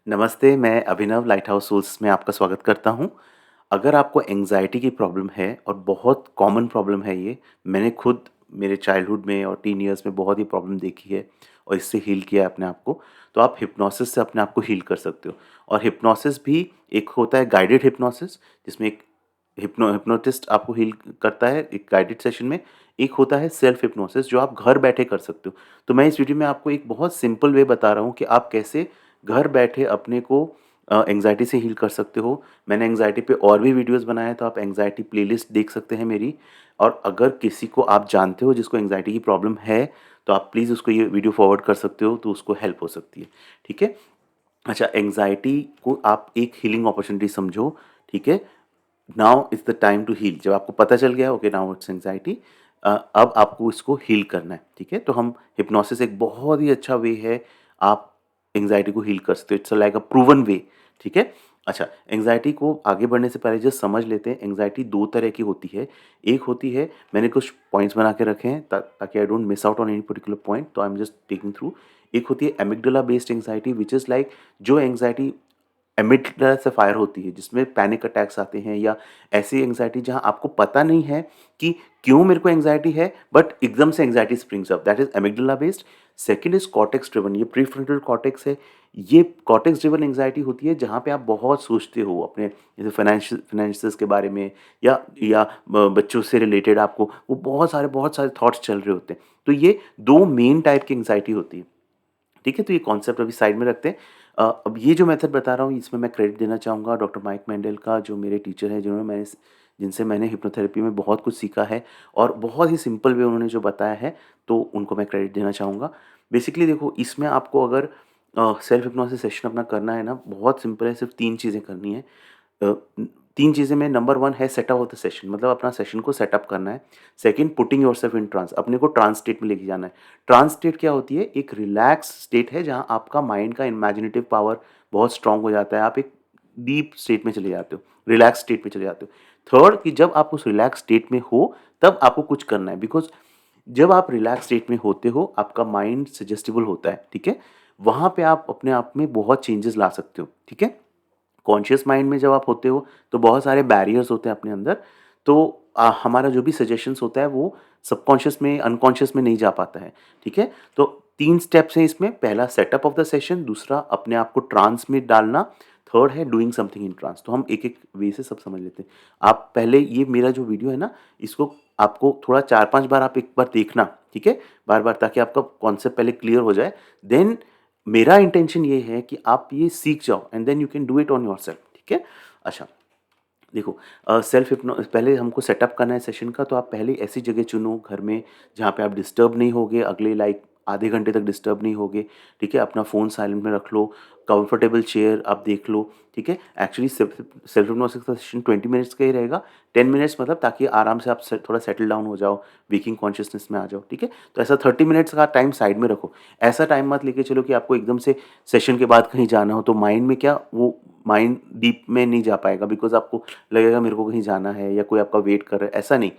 नमस्ते, मैं अभिनव light house souls में आपका स्वागत करता हूँ। अगर आपको एंग्ज़ायटी की प्रॉब्लम है और बहुत कॉमन प्रॉब्लम है ये, मैंने खुद मेरे चाइल्डहुड में और टीन इयर्स में बहुत ही प्रॉब्लम देखी है और इससे हील किया है अपने आप को। तो आप हिप्नोसिस से अपने आप को हील कर सकते हो और हिप्नोसिस भी एक होता है गाइडेड हिप्नोसिस जिसमें एक हिप्नोटिस्ट आपको हील करता है एक गाइडेड सेशन में। एक होता है सेल्फ हिप्नोसिस जो आप घर बैठे कर सकते हो। तो मैं इस वीडियो में आपको एक बहुत सिंपल वे बता रहा हूँ कि आप कैसे घर बैठे अपने को एंग्ज़ायटी से हील कर सकते हो। मैंने एंग्ज़ायटी पे और भी वीडियोज़ बनाए हैं, तो आप एंग्ज़ायटी प्लेलिस्ट देख सकते हैं मेरी। और अगर किसी को आप जानते हो जिसको एंग्ज़ायटी की प्रॉब्लम है, तो आप प्लीज़ उसको ये वीडियो फॉरवर्ड कर सकते हो, तो उसको हेल्प हो सकती है। ठीक है? अच्छा, एंग्ज़ायटी को आप एक हीलिंग अपॉर्च्युनिटी समझो, ठीक है? Now is the time to heal. जब आपको पता चल गया ओके नाउ इट्स एंग्ज़ायटी, अब आपको इसको हील करना है, ठीक है? तो हम हिप्नोसिस एक बहुत ही अच्छा वे है, आप एंग्ज़ायटी को हील कर सकते हो। इट्स लाइक अ प्रूवन वे, ठीक है? अच्छा, एंग्ज़ायटी को आगे बढ़ने से पहले जस्ट समझ लेते हैं, एंग्ज़ायटी 2 तरह की होती है। एक होती है, मैंने कुछ पॉइंट्स बना के रखे हैं ताकि I don't miss out on any particular point, तो I am just taking through. एक होती है amygdala based anxiety which is like जो एंग्ज़ायटी एमिग्डाला से फायर होती है, जिसमें पैनिक अटैक्स आते हैं या ऐसी एंग्ज़ायटी जहाँ आपको पता नहीं है कि क्यों मेरे को एंग्ज़ायटी है, बट एकदम से anxiety springs up, that is amygdala based. Second is cortex driven, ये प्रीफ्रंटल कॉर्टेक्स है। ये कॉर्टेक्स ड्रिवन एंग्ज़ायटी होती है जहाँ पे आप बहुत सोचते हो अपने जैसे फाइनेंसेस के बारे में या बच्चों से रिलेटेड आपको वो बहुत सारे थॉट्स चल रहे होते हैं। तो ये 2 मेन टाइप की एंग्ज़ायटी होती है। ठीक है? तो ये कॉन्सेप्ट अभी साइड में रखते हैं। अब ये जो मेथड बता रहा हूँ इसमें मैं क्रेडिट देना चाहूँगा डॉक्टर माइक मेंडल का, जो मेरे टीचर हैं जिनसे मैंने हिप्नोथेरेपी में बहुत कुछ सीखा है और बहुत ही सिंपल वे उन्होंने जो बताया है, तो उनको मैं क्रेडिट देना चाहूँगा। बेसिकली देखो, इसमें आपको अगर सेल्फ हिप्नोसिस सेशन अपना करना है ना, बहुत सिंपल है, सिर्फ़ 3 चीज़ें करनी है। अ, 3 चीज़ें में नंबर 1 है सेटअप ऑफ द सेशन, मतलब अपना सेशन को सेटअप करना है। Second, putting yourself in trance, अपने को ट्रांस स्टेट में लेके जाना है। ट्रांस स्टेट क्या होती है? एक रिलैक्स स्टेट है जहाँ आपका माइंड का इमेजिनेटिव पावर बहुत स्ट्रॉन्ग हो जाता है। आप एक डीप स्टेट में चले जाते हो, रिलैक्स स्टेट में चले जाते हो। थर्ड, कि जब आप उस रिलैक्स स्टेट में हो तब आपको कुछ करना है, बिकॉज़ जब आप रिलैक्स स्टेट में होते हो आपका माइंड सजेस्टिबल होता है, ठीक है? वहाँ पे आप अपने आप में बहुत चेंजेस ला सकते हो, ठीक है? कॉन्शियस माइंड में जब आप होते हो तो बहुत सारे बैरियर्स होते हैं अपने अंदर, तो हमारा जो भी सजेशंस होता है वो सबकॉन्शियस में अनकॉन्शियस में नहीं जा पाता है, ठीक है? तो 3 स्टेप्स हैं इसमें। पहला सेटअप ऑफ द सेशन, दूसरा अपने आप को ट्रांस में डालना, थर्ड है डूइंग समथिंग इन ट्रांस। तो हम एक-एक वे से सब समझ लेते हैं। आप पहले ये मेरा जो वीडियो है ना, इसको आपको थोड़ा 4-5 बार आप एक बार देखना, ठीक है? बार-बार, ताकि आपका कॉन्सेप्ट पहले क्लियर हो जाए। देन मेरा इंटेंशन ये है कि आप ये सीख जाओ and then you can do it on yourself, ठीक है? अच्छा, देखो, सेल्फ हिप्नो पहले हमको सेटअप करना है सेशन का, तो आप पहले ऐसी जगह चुनो घर में जहाँ पे आप डिस्टर्ब नहीं होगे, अगले लाइक आधे घंटे तक डिस्टर्ब नहीं होगे, ठीक है? अपना फ़ोन साइलेंट में रख लो, कंफर्टेबल चेयर आप देख लो, ठीक है? एक्चुअली सेल्फ हिप्नोसिस का सेशन 20 मिनट्स का ही रहेगा, 10 मिनट्स मतलब ताकि आराम से आप थोड़ा सेटल डाउन हो जाओ, वेकिंग कॉन्शियसनेस में आ जाओ, ठीक है? तो ऐसा 30 मिनट्स का टाइम साइड में रखो। ऐसा टाइम मत लेके चलो कि आपको एकदम से सेशन के बाद कहीं जाना हो, तो माइंड में क्या वो माइंड डीप में नहीं जा पाएगा, बिकॉज़ आपको लगेगा मेरे को कहीं जाना है या कोई आपका वेट कर रहा है, ऐसा नहीं।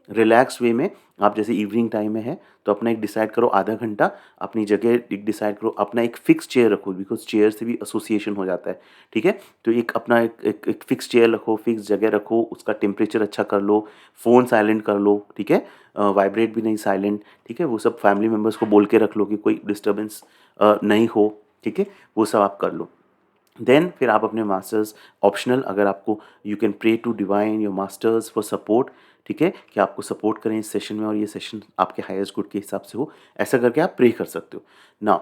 रिलैक्स वे में आप जैसे इवनिंग टाइम में है, तो अपना एक डिसाइड करो आधा घंटा, अपनी जगह एक डिसाइड करो, अपना एक फिक्स चेयर रखो, बिकॉज़ चेयर से भी एसोसिएशन हो जाता है, ठीक है? तो एक अपना एक फिक्स चेयर रखो, फिक्स जगह रखो, उसका टेम्परेचर अच्छा कर लो, फ़ोन साइलेंट कर लो, ठीक है? वाइब्रेट भी नहीं, साइलेंट, ठीक है? वो सब फैमिली मेंबर्स को बोल के रख लो कि कोई डिस्टर्बेंस नहीं हो, ठीक है? वो सब आप कर लो। देन फिर आप अपने मास्टर्स, ऑप्शनल अगर आपको, you can pray to divine your masters for support, ठीक है? कि आपको सपोर्ट करें इस सेशन में और ये सेशन आपके हाईएस्ट गुड के हिसाब से हो, ऐसा करके आप प्रे कर सकते हो। नाउ,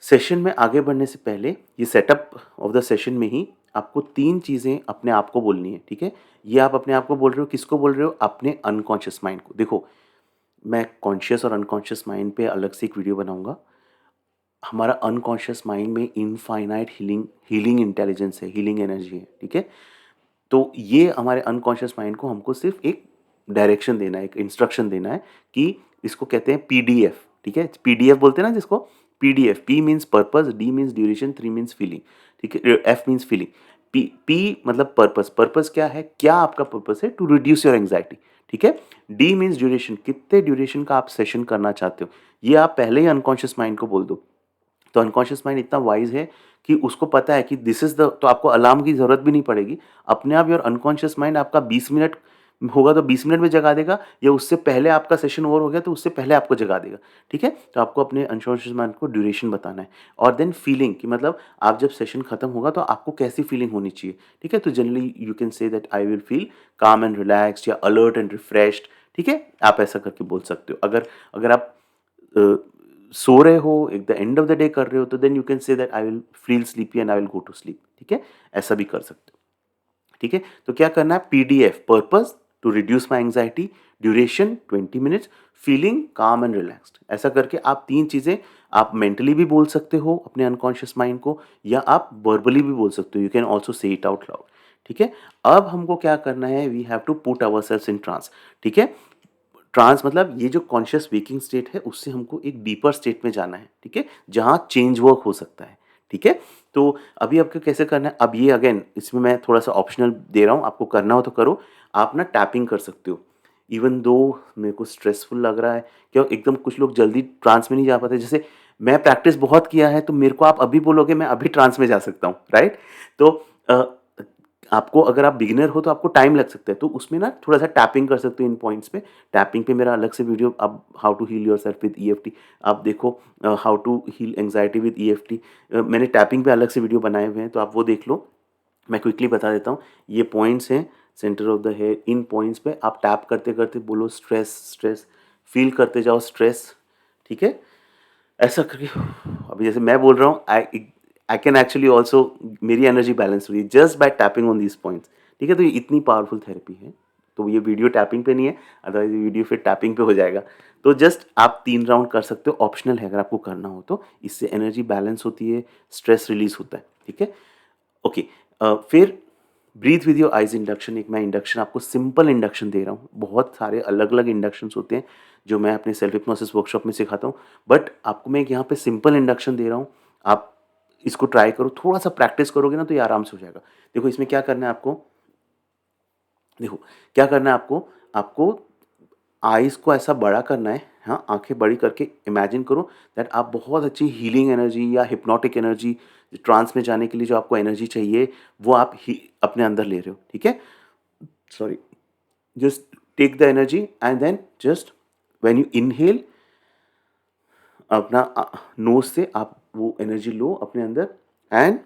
सेशन में आगे बढ़ने से पहले ये सेटअप ऑफ द सेशन में ही आपको 3 चीज़ें अपने आप को बोलनी है, ठीक है? ये आप अपने आप को बोल रहे हो, किसको बोल रहे हो? अपने अनकॉन्शियस माइंड को। देखो, मैं कॉन्शियस और अनकॉन्शियस माइंड पे अलग से एक वीडियो बनाऊँगा। हमारा अनकॉन्शियस माइंड में इनफाइनाइट हीलिंग हीलिंग इंटेलिजेंस है, हीलिंग एनर्जी है, ठीक है? तो ये हमारे अनकॉन्शियस माइंड को हमको सिर्फ़ एक डायरेक्शन देना है, एक इंस्ट्रक्शन देना है कि इसको कहते हैं पीडीएफ, ठीक है? पीडीएफ बोलते हैं ना जिसको, PDF, P means purpose, D means duration, 3 means feeling, ठीक है? F means feeling. पी मतलब पर्पस, पर्पस क्या है? क्या आपका पर्पस है? टू रिड्यूस योर एंग्जायटी, ठीक है? डी मीन्स ड्यूरेशन, कितने ड्यूरेशन का आप सेशन करना चाहते हो? ये आप पहले ही अनकॉन्शियस माइंड को बोल दो। तो अनकॉन्शियस माइंड इतना वाइज़ है कि उसको पता है कि दिस इज़ द, तो आपको अलार्म की ज़रूरत भी नहीं पड़ेगी। अपने आप योर अनकॉन्शियस माइंड आपका 20 मिनट होगा तो 20 मिनट में जगा देगा, या उससे पहले आपका सेशन ओवर हो गया तो उससे पहले आपको जगा देगा, ठीक है? तो आपको अपने अनकॉन्शियस माइंड को ड्यूरेशन बताना है और देन फीलिंग कि मतलब आप जब सेशन खत्म होगा तो आपको कैसी फीलिंग होनी चाहिए, ठीक है? तो generally you can say that I will feel काम एंड रिलैक्स्ड या अलर्ट एंड रिफ्रेश्ड, ठीक है? आप ऐसा करके बोल सकते हो। अगर अगर आप अ, सो रहे हो, at the end of the day कर रहे हो, तो then you can say that I will feel sleepy and I will go to sleep, ठीक है? ऐसा भी कर सकते हो, ठीक है? तो क्या करना है, PDF, purpose to reduce my anxiety, duration 20 minutes, feeling calm and relaxed. ऐसा करके आप 3 चीज़ें आप मेंटली भी बोल सकते हो अपने अनकॉन्शियस माइंड को, या आप वर्बली भी बोल सकते हो, you can also say it out loud, ठीक है? अब हमको क्या करना है, we have to put ourselves in trance, ठीक है? ट्रांस मतलब ये जो कॉन्शियस वेकिंग स्टेट है, उससे हमको एक डीपर स्टेट में जाना है, ठीक है? जहाँ चेंज वर्क हो सकता है, ठीक है? तो अभी आपको कैसे करना है, अब ये अगेन इसमें मैं थोड़ा-सा ऑप्शनल दे रहा हूँ, आपको करना हो तो करो। आप ना टैपिंग कर सकते हो। इवन दो मेरे को स्ट्रेसफुल लग रहा है, क्या एकदम कुछ लोग जल्दी ट्रांस में नहीं जा पाते, जैसे मैं प्रैक्टिस बहुत किया है, तो मेरे को आप अभी बोलोगे मैं अभी ट्रांस में जा सकता हूँ, राइट? तो अ, आपको अगर आप बिगिनर हो तो आपको टाइम लग सकता है, तो उसमें ना थोड़ा-सा टैपिंग कर सकते हो इन पॉइंट्स पे। टैपिंग पे मेरा अलग से वीडियो, अब how to heal yourself with EFT, आप देखो how to heal anxiety with EFT, मैंने टैपिंग पे अलग से वीडियो बनाए हुए हैं, तो आप वो देख लो। मैं क्विकली बता देता हूँ, ये पॉइंट्स हैं centre of the head, in points पे आप टैप करते-करते बोलो स्ट्रेस, स्ट्रेस, फील करते जाओ स्ट्रेस, ठीक है? ऐसा करके अभी जैसे मैं बोल रहा हूँ, आई कैन एक्चुअली ऑल्सो, मेरी एनर्जी बैलेंस हुई just by tapping on these points, ठीक है? तो ये इतनी पावरफुल थेरेपी है। तो ये वीडियो टैपिंग पे नहीं है, अदरवाइज ये वीडियो फिर टैपिंग पे हो जाएगा। तो जस्ट आप 3 राउंड कर सकते हो, ऑप्शनल है अगर आपको करना हो तो। इससे एनर्जी बैलेंस होती है, स्ट्रेस रिलीज होता है, ठीक है? ओके। फिर breathe with your eyes induction, एक मैं इंडक्शन आपको सिंपल इंडक्शन दे रहा हूँ। बहुत सारे अलग अलग इंडक्शंस होते हैं जो मैं अपने सेल्फ हिप्नोसिस वर्कशॉप में सिखाता हूँ, बट आपको मैं एक यहाँ पे सिंपल इंडक्शन दे रहा हूँ। आप इसको ट्राई करो, थोड़ा सा प्रैक्टिस करोगे ना तो ये आराम से हो जाएगा। देखो इसमें क्या करना है आपको, देखो क्या करना है आपको, आपको आईज़ को ऐसा बड़ा करना है, हाँ, आँखें बड़ी करके इमेजिन करो दैट आप बहुत अच्छी हीलिंग एनर्जी या हिप्नोटिक एनर्जी, ट्रांस में जाने के लिए जो आपको एनर्जी चाहिए, वो आप ही अपने अंदर ले रहे हो, ठीक है? Sorry, just take the energy and then just when you inhale, अपना नोज से आप वो एनर्जी लो अपने अंदर एंड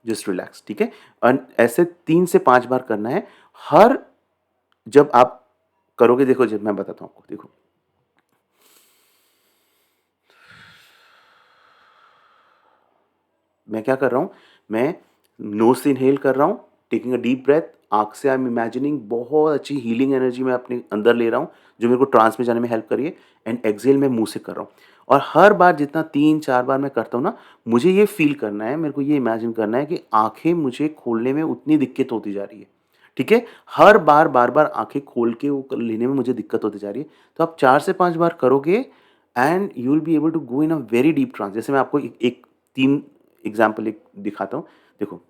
जस्ट रिलैक्स, ठीक है? एंड ऐसे 3 से 5 बार करना है। हर जब आप करोगे, देखो जब मैं बताता हूँ आपको, देखो मैं क्या कर रहा हूँ, मैं नोज से इनहेल कर रहा हूँ, टेकिंग अ डीप ब्रेथ, आँख से आई एम इमेजिनिंग बहुत अच्छी हीलिंग एनर्जी मैं अपने अंदर ले रहा हूँ, जो मेरे को ट्रांस में जाने में हेल्प करिए, एंड एक्सहेल मैं मुँह से कर रहा हूँ। और हर बार जितना 3-4 बार मैं करता हूँ ना, मुझे ये फ़ील करना है, मेरे को ये इमेजिन करना है कि आँखें मुझे खोलने में उतनी दिक्कत होती जा रही है, ठीक है? हर बार, बार-बार आँखें खोल के वो लेने में मुझे दिक्कत होती जा रही है। तो आप 4 से 5 बार करोगे and you will be able to go in a very deep trance. जैसे मैं आपको एक एक 3 एग्ज़ाम्पल एक दिखाता हूँ। देखो,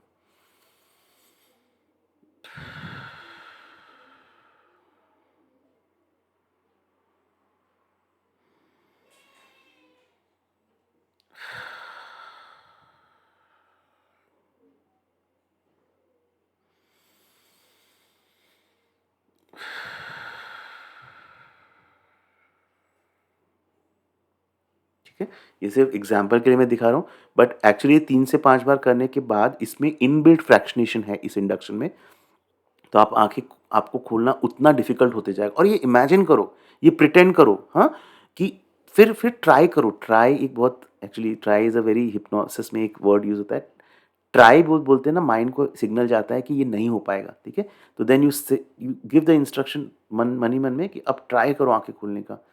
ठीक है? ये सिर्फ़ एग्ज़ाम्पल के लिए मैं दिखा रहा हूँ, बट एक्चुअली ये 3 से 5 बार करने के बाद इसमें इनबिल्ट फ्रैक्शनेशन है इस इंडक्शन में। तो आप आँखें, आपको खोलना उतना डिफ़िकल्ट होते जाएगा, और ये इमेजिन करो, ये प्रिटेंड करो, हाँ? कि फिर ट्राई करो। ट्राई एक बहुत, actually try is a very, hypnosis में एक वर्ड यूज़ होता है, ट्राई बोलते हैं ना, माइंड को सिग्नल जाता है कि ये नहीं हो पाएगा, ठीक है? तो then you give the instruction मन ही मन में कि अब ट्राई करो आँखें खोलने का,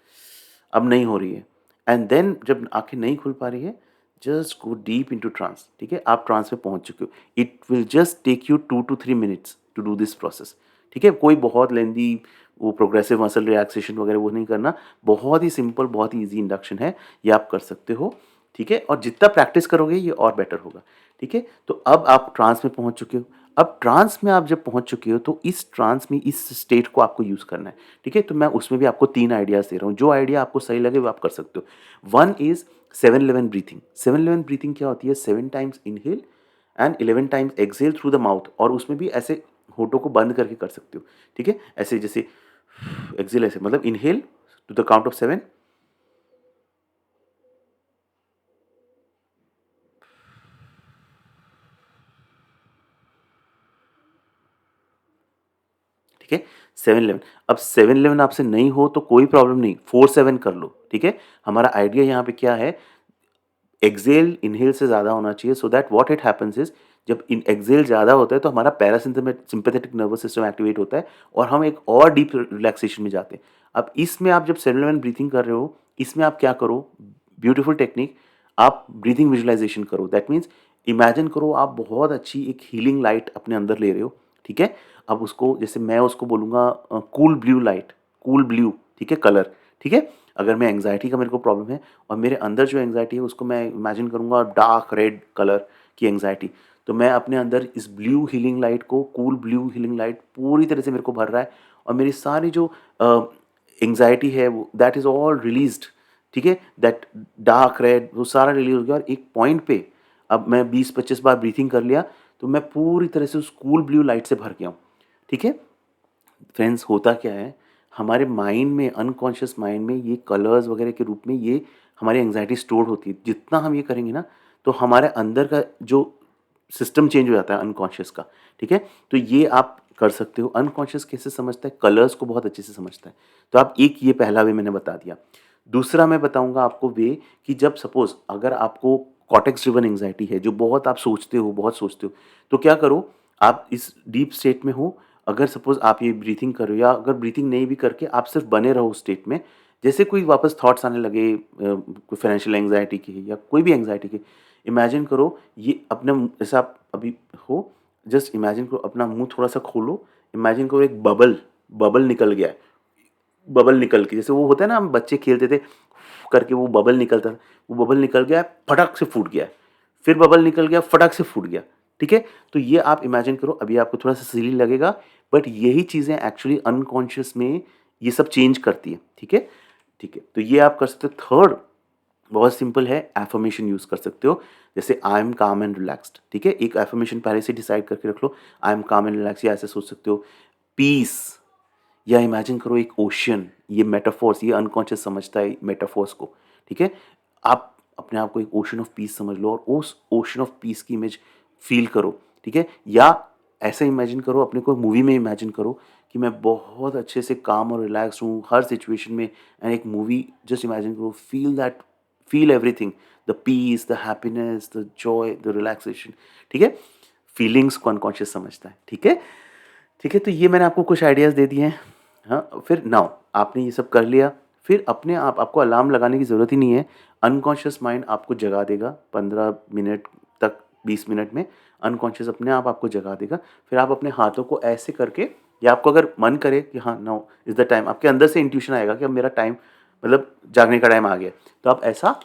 अब नहीं हो रही है। एंड देन जब आँखें नहीं खुल पा रही है, just go deep into trance, ठीक है? आप ट्रांस में पहुँच चुके हो। It will just take you 2 to 3 minutes to do this process, ठीक है? कोई बहुत लेंदी वो प्रोग्रेसिव मसल रिलैक्सेशन वगैरह वो नहीं करना। बहुत ही सिंपल, बहुत ही ईज़ी इंडक्शन है, ये आप कर सकते हो, ठीक है? और जितना प्रैक्टिस करोगे ये और बेटर होगा, ठीक है? तो अब आप ट्रांस में पहुँच चुके हो। अब ट्रांस में आप जब पहुँच चुके हो तो इस ट्रांस में इस स्टेट को आपको यूज़ करना है, ठीक है? तो मैं उसमें भी आपको 3 आइडियाज़ दे रहा हूँ, जो आइडिया आपको सही लगे वो आप कर सकते हो। One is 7-11 breathing. 7-11 ब्रीथिंग क्या होती है? 7 times inhale and 11 times exhale through the mouth, और उसमें भी ऐसे होठों को बंद करके कर सकते हो, ठीक है? ऐसे जैसे एक्सहेल, ऐसे मतलब inhale to the count of 7, ठीक है? 7-11। अब 7-11 आपसे नहीं हो तो कोई प्रॉब्लम नहीं, 4-7 कर लो, ठीक है? हमारा आइडिया यहाँ पे क्या है, एक्सहेल इनहेल से ज़्यादा होना चाहिए, so that what it happens is, जब इन एक्सहेल ज़्यादा होता है तो हमारा सिंपैथेटिक नर्वस सिस्टम एक्टिवेट होता है और हम एक और डीप रिलैक्सेशन में जाते हैं। अब इसमें आप जब 7-11 ब्रीथिंग कर रहे हो, इसमें आप क्या करो, ब्यूटीफुल टेक्निक, आप ब्रीथिंग विजुअलाइजेशन करो। दैट मीन्स इमेजिन करो आप बहुत अच्छी एक हीलिंग लाइट अपने अंदर ले रहे हो, ठीक है? अब उसको, जैसे मैं उसको बोलूँगा cool blue light, cool blue, ठीक है, कलर, ठीक है? अगर मैं एंग्जायटी का मेरे को प्रॉब्लम है और मेरे अंदर जो एंग्जायटी है उसको मैं इमेजिन करूँगा डार्क रेड कलर की एंग्जायटी, तो मैं अपने अंदर इस ब्लू हीलिंग लाइट को, कूल ब्लू हीलिंग लाइट पूरी तरह से मेरे को भर रहा है और मेरी सारी जो एंग्जायटी है वो दैट इज़ ऑल रिलीज्ड, ठीक है? दैट डार्क रेड वो सारा रिलीज़ हो गया और एक पॉइंट पे अब मैं 20-25 बार ब्रीथिंग कर लिया, तो मैं पूरी तरह से उस कूल ब्लू लाइट से भर गया हूँ, ठीक है? फ्रेंड्स, होता क्या है, हमारे माइंड में, अनकॉन्शियस माइंड में ये कलर्स वगैरह के रूप में ये हमारी एंग्जायटी स्टोर होती है। जितना हम ये करेंगे ना, तो हमारे अंदर का जो सिस्टम चेंज हो जाता है अनकॉन्शियस का, ठीक है? तो ये आप कर सकते हो। अनकॉन्शियस कैसे समझता है? कलर्स को बहुत अच्छे से समझता है। तो आप एक ये पहला वे मैंने बता दिया। दूसरा मैं बताऊँगा आपको वे, कि जब सपोज़ अगर आपको कॉर्टेक्स ड्रिवन एंग्जायटी है, जो बहुत आप सोचते हो, बहुत सोचते हो, तो क्या करो, आप इस डीप स्टेट में हो, अगर सपोज़ आप ये ब्रीथिंग कर रहे हो या अगर ब्रीथिंग नहीं भी करके आप सिर्फ बने रहो उस स्टेट में, जैसे कोई वापस थॉट्स आने लगे कोई फाइनेंशियल एंग्जायटी के या कोई भी एंग्जायटी के, इमेजिन करो ये अपने जैसे आप अभी हो, जस्ट इमेजिन करो अपना मुँह थोड़ा-सा खोलो, इमेजिन करो एक बबल निकल गया है। बबल निकल के, जैसे वो होता है ना, हम बच्चे खेलते थे करके वो बबल निकलता था, वो बबल निकल गया, फटक से फूट गया, फिर बबल निकल गया, फटक से फूट गया, ठीक है? तो ये आप इमेजिन करो, अभी आपको थोड़ा सा सिली लगेगा, बट यही चीज़ें एक्चुअली अनकॉन्शियस में ये सब चेंज करती है, ठीक है? ठीक है, तो ये आप कर सकते हो। थर्ड बहुत सिंपल है, एफर्मेशन यूज़ कर सकते हो, जैसे आई एम काम एंड रिलैक्स्ड, ठीक है? एक एफर्मेशन पहले से डिसाइड करके रख लो, आई एम काम एंड रिलैक्स, या ऐसे सोच सकते हो, पीस, या इमेजिन करो एक ओशियन, ये मेटाफोर्स, ये अनकॉन्शियस समझता है मेटाफोर्स को, ठीक है? आप अपने आप को एक ओशन ऑफ पीस समझ लो और उस ओशन ऑफ पीस की इमेज फील करो, ठीक है? या ऐसे इमेजिन करो, अपने को मूवी में इमेजिन करो कि मैं बहुत अच्छे से काम और रिलैक्स हूँ हर सिचुएशन में, एंड एक मूवी जस्ट इमेजिन करो, feel that, feel everything, the peace, the happiness, the joy, the relaxation, ठीक है? फीलिंग्स को अनकॉन्शियस समझता है, ठीक है? ठीक है, तो ये मैंने आपको कुछ आइडियाज़ दे दिए हैं। हाँ, फिर नाउ आपने ये सब कर लिया, फिर अपने आप आपको अलार्म लगाने की ज़रूरत ही नहीं है। अनकॉन्शियस माइंड आपको जगा देगा 15 मिनट तक, 20 मिनट में अनकॉन्शियस अपने आप आपको जगा देगा। फिर आप अपने हाथों को ऐसे करके, या आपको अगर मन करे कि हाँ, नाउ इज़ द टाइम, आपके अंदर से इंट्यूशन आएगा कि अब मेरा टाइम, मतलब जागने का टाइम आ गया है। तो आप ऐसा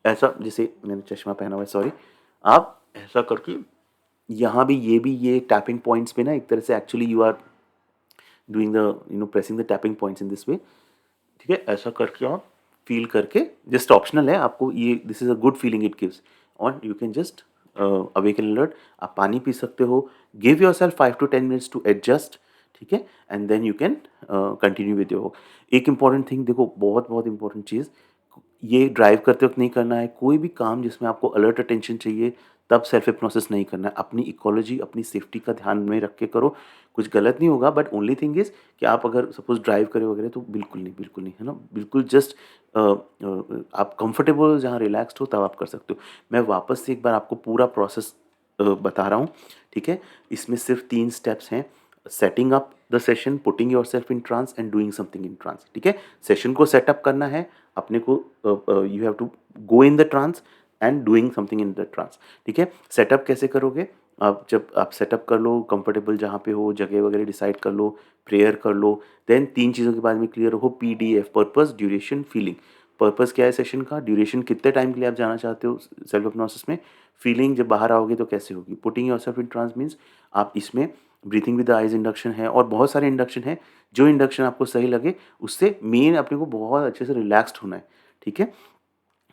ऐसा जैसे मैंने चश्मा पहना हुआ है, सॉरी, आप ऐसा करके यहाँ भी ये टैपिंग पॉइंट्स पे ना एक तरह से actually you are doing the, pressing the tapping points in this way, ठीक है? ऐसा करके आप फील करके, जस्ट ऑप्शनल है आपको ये, this is a good feeling it gives, और you can just awaken alert. आप पानी पी सकते हो, give yourself 5 to 10 minutes to adjust, ठीक है? And then you can continue with your. एक इंपॉर्टेंट थिंग देखो, बहुत बहुत इंपॉर्टेंट चीज़, ये ड्राइव करते वक्त नहीं करना है, कोई भी काम जिसमें आपको अलर्ट अटेंशन चाहिए तब सेल्फ हिप्नोसिस नहीं करना है। अपनी इकोलॉजी, अपनी सेफ्टी का ध्यान में रख के करो, कुछ गलत नहीं होगा, बट ओनली थिंग इज़ कि आप अगर सपोज़ ड्राइव करें वगैरह तो बिल्कुल नहीं, है ना? बिल्कुल जस्ट आप कंफर्टेबल जहाँ रिलैक्स्ड हो तब आप कर सकते हो। मैं वापस से एक बार आपको पूरा प्रोसेस बता रहा हूँ, ठीक है? इसमें सिर्फ 3 स्टेप्स हैं, setting up the session, putting yourself in trance and doing something in trance, ठीक है? सेशन को सेटअप करना है, अपने को you have to go in the trance and doing something in the trance, ठीक है? सेटअप कैसे करोगे? आप जब आप सेटअप कर लो, कंफर्टेबल जहाँ पे हो, जगह वगैरह डिसाइड कर लो, प्रेयर कर लो, देन 3 चीज़ों के बारे में क्लियर हो, PDF, purpose, duration, feeling. Purpose क्या है सेशन का, ड्यूरेशन कितने टाइम के लिए आप जाना चाहते हो सेल्फ हिप्नोसिस में, फीलिंग जब बाहर आओगे तो कैसे होगी, putting yourself in trance means आप इसमें breathing with the eyes induction है और बहुत सारे इंडक्शन है, जो इंडक्शन आपको सही लगे उससे मेन अपने को बहुत अच्छे से रिलैक्स्ड होना है, ठीक है।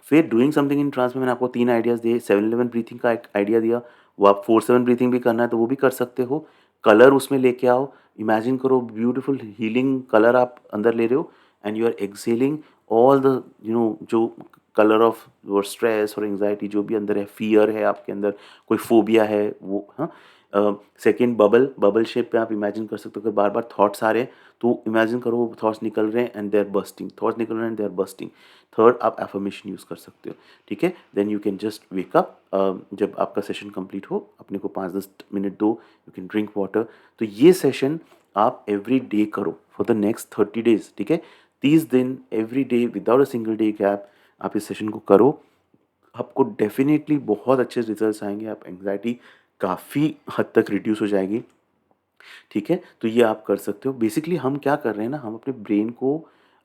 फिर डूइंग समथिंग इन ट्रांस में मैंने आपको 3 आइडियाज़ दिए, 7-11 ब्रीथिंग का एक आइडिया दिया, वो आप 4-7 ब्रीथिंग भी करना है तो वो भी कर सकते हो। कलर उसमें लेके आओ, इमेजिन करो ब्यूटीफुल हीलिंग कलर आप अंदर ले रहे हो and you are exhaling all the जो कलर ऑफ योर स्ट्रेस और एंग्जायटी जो भी अंदर है, फियर है आपके अंदर, कोई फोबिया है वो, हाँ। सेकंड बबल शेप पे आप इमेजिन कर सकते हो कि बार-बार थॉट्स आ रहे हैं, तो इमेजिन करो वो थॉट्स निकल रहे हैं and they are bursting, thoughts निकल रहे हैं and they are bursting. Third आप एफर्मेशन यूज़ कर सकते हो, ठीक है। Then you can just wake up, जब आपका सेशन कंप्लीट हो अपने को 5-10 मिनट दो, यू कैन ड्रिंक वाटर। तो ये सेशन आप एवरी डे करो फॉर द नेक्स्ट 30 डेज, ठीक है। 30 दिन every day without a single day gap आप इस सेशन को करो, आपको डेफिनेटली बहुत अच्छे रिजल्ट्स आएंगे, आप एंग्जाइटी काफ़ी हद तक रिड्यूस हो जाएगी, ठीक है। तो ये आप कर सकते हो। बेसिकली हम क्या कर रहे हैं ना, हम अपने ब्रेन को,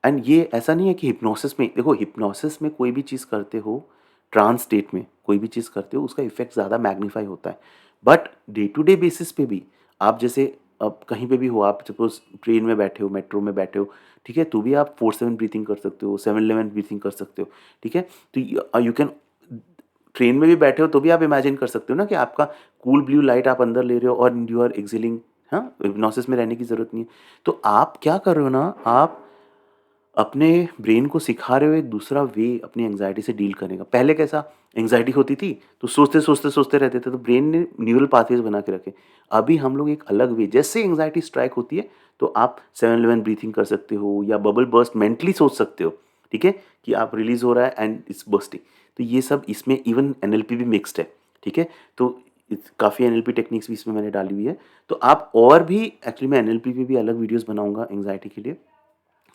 एंड ये ऐसा नहीं है कि हिप्नोसिस में, देखो हिप्नोसिस में कोई भी चीज़ करते हो, ट्रांस स्टेट में कोई भी चीज़ करते हो उसका इफेक्ट ज़्यादा मैग्नीफाई होता है, but day to day basis पे भी आप जैसे अब कहीं पे भी हो, आप सपोज ट्रेन में बैठे हो, मेट्रो में बैठे हो, ठीक है, तो भी आप 4-7 ब्रीथिंग कर सकते हो, 7-11 ब्रीथिंग कर सकते हो, ठीक है। तो यू कैन, ट्रेन में भी बैठे हो तो भी आप इमेजिन कर सकते हो ना कि आपका कूल ब्लू लाइट आप अंदर ले रहे हो और यू आर एक्सहेलिंग, हाँ, हिप्नोसिस में रहने की ज़रूरत नहीं है। तो आप क्या कर रहे हो ना, आप अपने ब्रेन को सिखा रहे हो एक दूसरा वे अपनी एंग्जायटी से डील करने का। पहले कैसा, एंग्जायटी होती थी तो सोचते रहते थे, तो ब्रेन ने न्यूरल पाथवेज बना के रखे। अभी हम लोग एक अलग वे, जैसे एंग्जायटी स्ट्राइक होती है तो आप 7-11 ब्रीथिंग कर सकते हो या बबल बर्स्ट मेंटली सोच सकते हो, ठीक है, कि आप रिलीज हो रहा है एंड इट्स बर्स्टिंग। तो ये सब इसमें इवन एनएलपी भी मिक्स्ड है, ठीक है। तो काफ़ी एनएलपी टेक्निक्स भी इसमें मैंने डाली हुई है। तो आप और भी, एक्चुअली मैं एनएलपी पे भी अलग वीडियोस बनाऊंगा एंग्जायटी के लिए,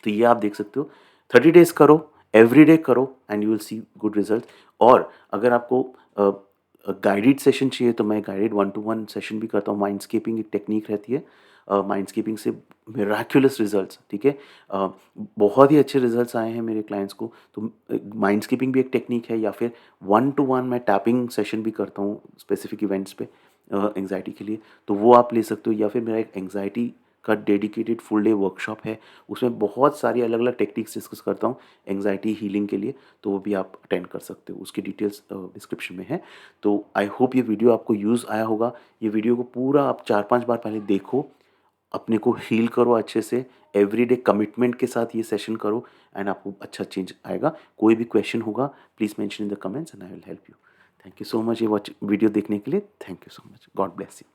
तो ये आप देख सकते हो। 30 डेज़ करो, एवरी डे करो and you will see good result. और अगर आपको गाइडेड सेशन चाहिए तो मैं गाइडेड 1-to-1 सेशन भी करता हूँ। माइंडस्केपिंग एक टेक्निक रहती है, माइंडस्केपिंग से मिराक्युलस रिजल्ट्स, ठीक है। बहुत ही अच्छे रिजल्ट्स आए हैं मेरे क्लाइंट्स को। तो माइंडस्केपिंग भी एक टेक्निक है, या फिर 1-to-1 मैं टैपिंग सेशन भी करता हूँ स्पेसिफिक इवेंट्स पे एंग्जायटी के लिए, तो वो आप ले सकते हो। या फिर मेरा एक एंग्जायटी का डेडिकेटेड फुल डे वर्कशॉप है, उसमें बहुत सारी अलग अलग टेक्निक्स डिस्कस करता हूँ एंग्जायटी हीलिंग के लिए, तो वो भी आप अटेंड कर सकते हो, उसकी डिटेल्स डिस्क्रिप्शन में है। तो आई होप ये वीडियो आपको यूज़ आया होगा। ये वीडियो को पूरा आप 4-5 बार पहले देखो, अपने को हील करो अच्छे से, एवरीडे कमिटमेंट के साथ ये सेशन करो एंड आपको अच्छा चेंज आएगा। कोई भी क्वेश्चन होगा please mention in the comments and I will help you. Thank you so much ये वॉच वीडियो देखने के लिए। Thank you so much. God bless you.